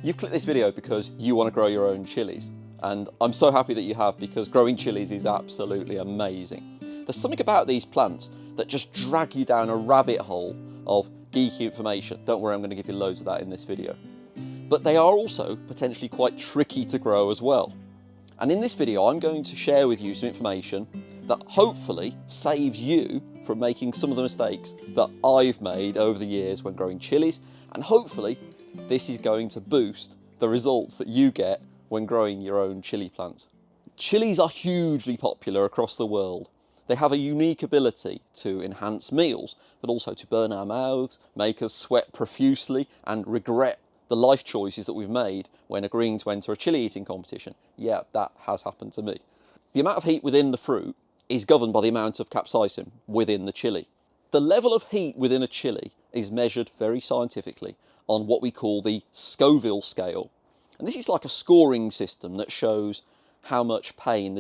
You've clicked this video because you want to grow your own chilies, and I'm so happy that you have, because growing chilies is absolutely amazing. There's something about these plants that just drag you down a rabbit hole of geeky information. Don't worry, I'm going to give you loads of that in this video. But they are also potentially quite tricky to grow as well. And in this video, I'm going to share with you some information that hopefully saves you from making some of the mistakes that I've made over the years when growing chilies, and hopefully this is going to boost the results that you get when growing your own chili plant. Chilies are hugely popular across the world. They have a unique ability to enhance meals, but also to burn our mouths, make us sweat profusely, and regret the life choices that we've made when agreeing to enter a chili eating competition. Yeah, that has happened to me. The amount of heat within the fruit is governed by the amount of capsaicin within the chili. The level of heat within a chili is measured very scientifically on what we call the Scoville scale. And this is like a scoring system that shows how much pain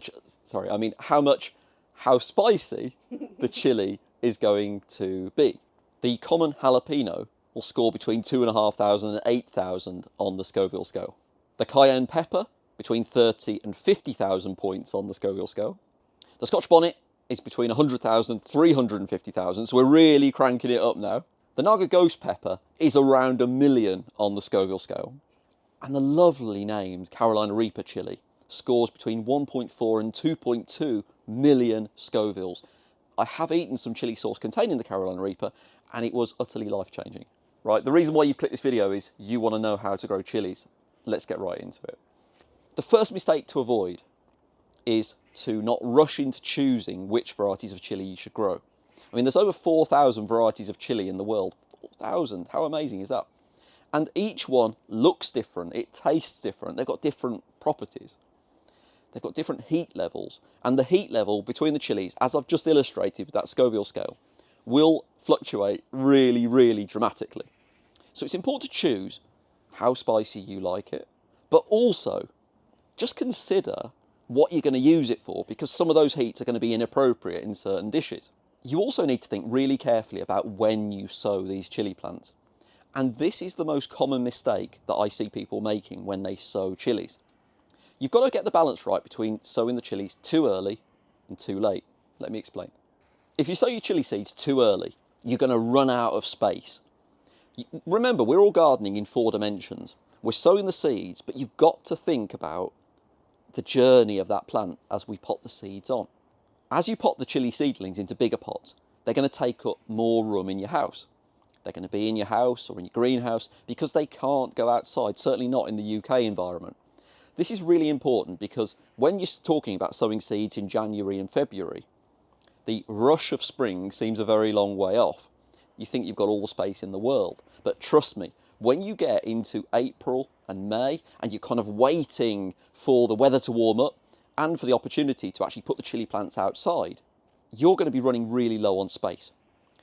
how spicy the chili is going to be. The common jalapeno will score between 2,500 and 8,000 on the Scoville scale. The cayenne pepper, between 30 and 50,000 points on the Scoville scale. The Scotch bonnet is between 100,000 and 350,000, so we're really cranking it up now. The Naga ghost pepper is around 1 million on the Scoville scale. And the lovely named Carolina Reaper chili scores between 1.4 and 2.2 million Scovilles. I have eaten some chili sauce containing the Carolina Reaper, and it was utterly life-changing. Right, the reason why you've clicked this video is you want to know how to grow chilies. Let's get right into it. The first mistake to avoid is to not rush into choosing which varieties of chili you should grow. I mean, there's over 4,000 varieties of chili in the world. 4,000, how amazing is that? And each one looks different, it tastes different, they've got different properties. They've got different heat levels, and the heat level between the chilies, as I've just illustrated with that Scoville scale, will fluctuate really, really dramatically. So it's important to choose how spicy you like it, but also just consider what you're going to use it for, because some of those heats are going to be inappropriate in certain dishes. You also need to think really carefully about when you sow these chili plants. And this is the most common mistake that I see people making when they sow chilies. You've got to get the balance right between sowing the chilies too early and too late. Let me explain. If you sow your chili seeds too early, you're going to run out of space. Remember, we're all gardening in 4 dimensions. We're sowing the seeds, but you've got to think about the journey of that plant as we pot the seeds on. As you pot the chili seedlings into bigger pots, they're going to take up more room in your house. They're going to be in your house or in your greenhouse because they can't go outside, certainly not in the UK environment. This is really important because when you're talking about sowing seeds in January and February, the rush of spring seems a very long way off. You think you've got all the space in the world, but trust me, when you get into April and May and you're kind of waiting for the weather to warm up and for the opportunity to actually put the chili plants outside, you're going to be running really low on space.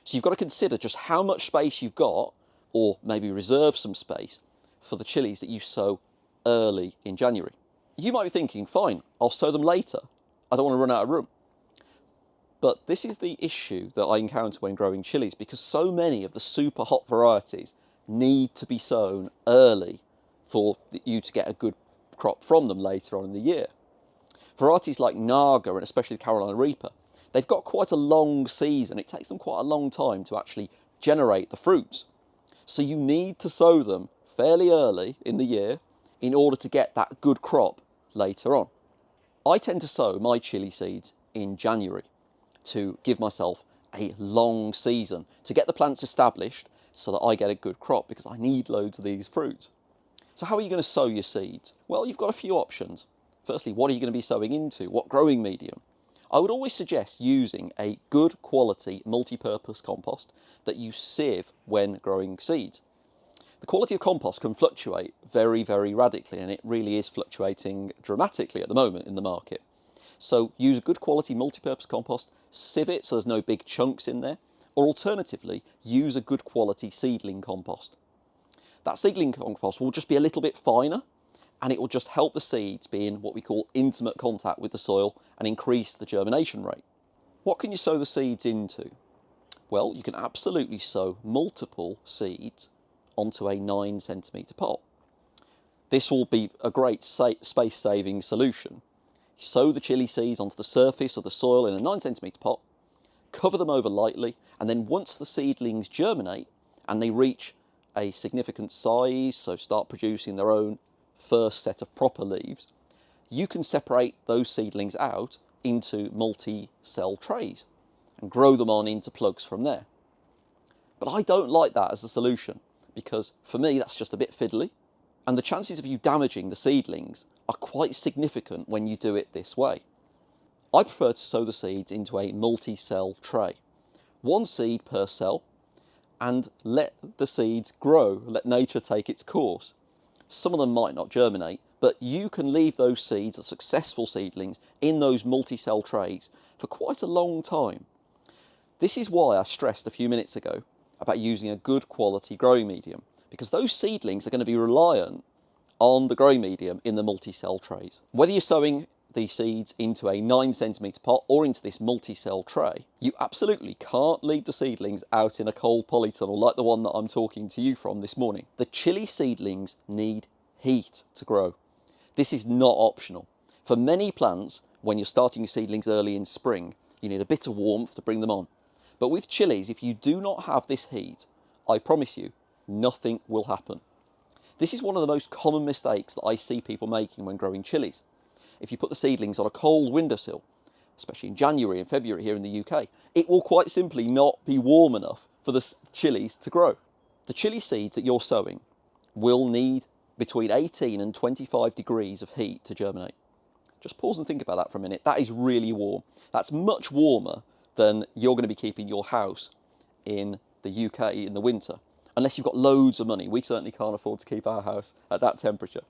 So you've got to consider just how much space you've got, or maybe reserve some space for the chilies that you sow early in January. You might be thinking, fine, I'll sow them later. I don't want to run out of room. But this is the issue that I encounter when growing chilies, because so many of the super hot varieties need to be sown early for you to get a good crop from them later on in the year. Varieties like Naga, and especially the Carolina Reaper, they've got quite a long season. It takes them quite a long time to actually generate the fruits. So you need to sow them fairly early in the year in order to get that good crop later on. I tend to sow my chili seeds in January to give myself a long season, to get the plants established so that I get a good crop, because I need loads of these fruits. So how are you going to sow your seeds? Well, you've got a few options. Firstly, what are you going to be sowing into? What growing medium? I would always suggest using a good quality multi-purpose compost that you sieve when growing seeds. The quality of compost can fluctuate very, very radically, and it really is fluctuating dramatically at the moment in the market. So use a good quality multi-purpose compost, sieve it so there's no big chunks in there, or alternatively, use a good quality seedling compost. That seedling compost will just be a little bit finer, and it will just help the seeds be in what we call intimate contact with the soil and increase the germination rate. What can you sow the seeds into? Well, you can absolutely sow multiple seeds onto a 9 centimetre pot. This will be a great space-saving solution. Sow the chilli seeds onto the surface of the soil in a 9 cm pot, cover them over lightly, and then once the seedlings germinate and they reach a significant size, so start producing their own first set of proper leaves, you can separate those seedlings out into multi-cell trays and grow them on into plugs from there. But I don't like that as a solution because for me that's just a bit fiddly, and the chances of you damaging the seedlings are quite significant when you do it this way. I prefer to sow the seeds into a multi-cell tray. One seed per cell, and let the seeds grow, let nature take its course. Some of them might not germinate, but you can leave those seeds as successful seedlings in those multi-cell trays for quite a long time. This is why I stressed a few minutes ago about using a good quality growing medium, because those seedlings are going to be reliant on the growing medium in the multi-cell trays. Whether you're sowing the seeds into a 9 cm pot or into this multi-cell tray, you absolutely can't leave the seedlings out in a cold polytunnel like the one that I'm talking to you from this morning. The chilli seedlings need heat to grow. This is not optional. For many plants, when you're starting your seedlings early in spring, you need a bit of warmth to bring them on. But with chilies, if you do not have this heat, I promise you, nothing will happen. This is one of the most common mistakes that I see people making when growing chilies. If you put the seedlings on a cold windowsill, especially in January and February here in the UK, it will quite simply not be warm enough for the chilies to grow. The chili seeds that you're sowing will need between 18 and 25 degrees of heat to germinate. Just pause and think about that for a minute. That is really warm. That's much warmer than you're going to be keeping your house in the UK in the winter. Unless you've got loads of money. We certainly can't afford to keep our house at that temperature.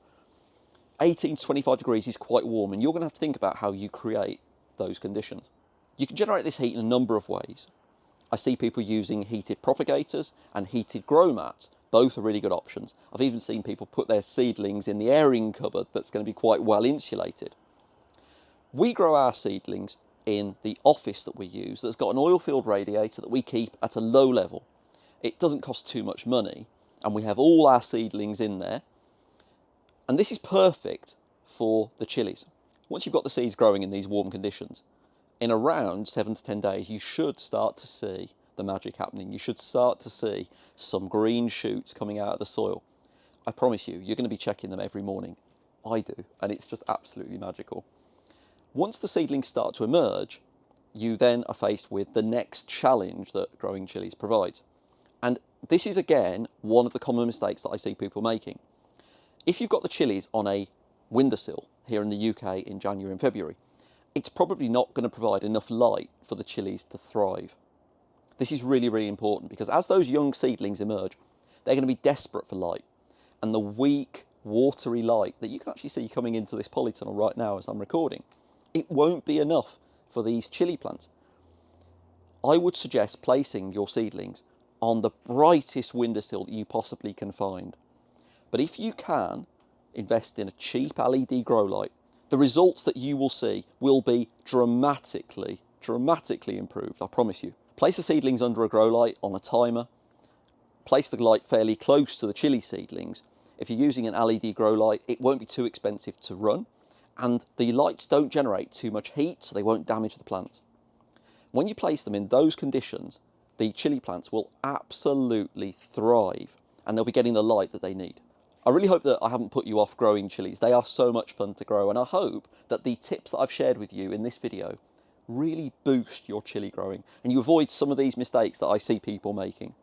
18 to 25 degrees is quite warm, and you're going to have to think about how you create those conditions. You can generate this heat in a number of ways. I see people using heated propagators and heated grow mats. Both are really good options. I've even seen people put their seedlings in the airing cupboard that's going to be quite well insulated. We grow our seedlings in the office that we use that's got an oil-filled radiator that we keep at a low level. It doesn't cost too much money, and we have all our seedlings in there. And this is perfect for the chilies. Once you've got the seeds growing in these warm conditions, in around 7 to 10 days, you should start to see the magic happening. You should start to see some green shoots coming out of the soil. I promise you, you're going to be checking them every morning. I do, and it's just absolutely magical. Once the seedlings start to emerge, you then are faced with the next challenge that growing chilies provides. And this is, again, one of the common mistakes that I see people making. If you've got the chilies on a windowsill here in the UK in January and February, it's probably not going to provide enough light for the chilies to thrive. This is really, really important because as those young seedlings emerge, they're going to be desperate for light. And the weak, watery light that you can actually see coming into this polytunnel right now as I'm recording, it won't be enough for these chili plants. I would suggest placing your seedlings on the brightest windowsill that you possibly can find. But if you can, invest in a cheap LED grow light, the results that you will see will be dramatically improved, I promise you. Place the seedlings under a grow light on a timer. Place the light fairly close to the chili seedlings. If you're using an LED grow light, it won't be too expensive to run, and the lights don't generate too much heat, so they won't damage the plants. When you place them in those conditions, the chili plants will absolutely thrive, and they'll be getting the light that they need. I really hope that I haven't put you off growing chilies. They are so much fun to grow, and I hope that the tips that I've shared with you in this video really boost your chili growing, and you avoid some of these mistakes that I see people making.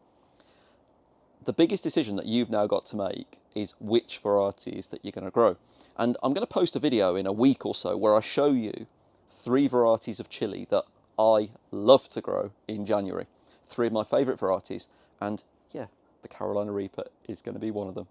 The biggest decision that you've now got to make is which varieties that you're going to grow. And I'm going to post a video in a week or so where I show you 3 varieties of chili that I love to grow in January. 3 of my favourite varieties, and yeah, the Carolina Reaper is going to be one of them.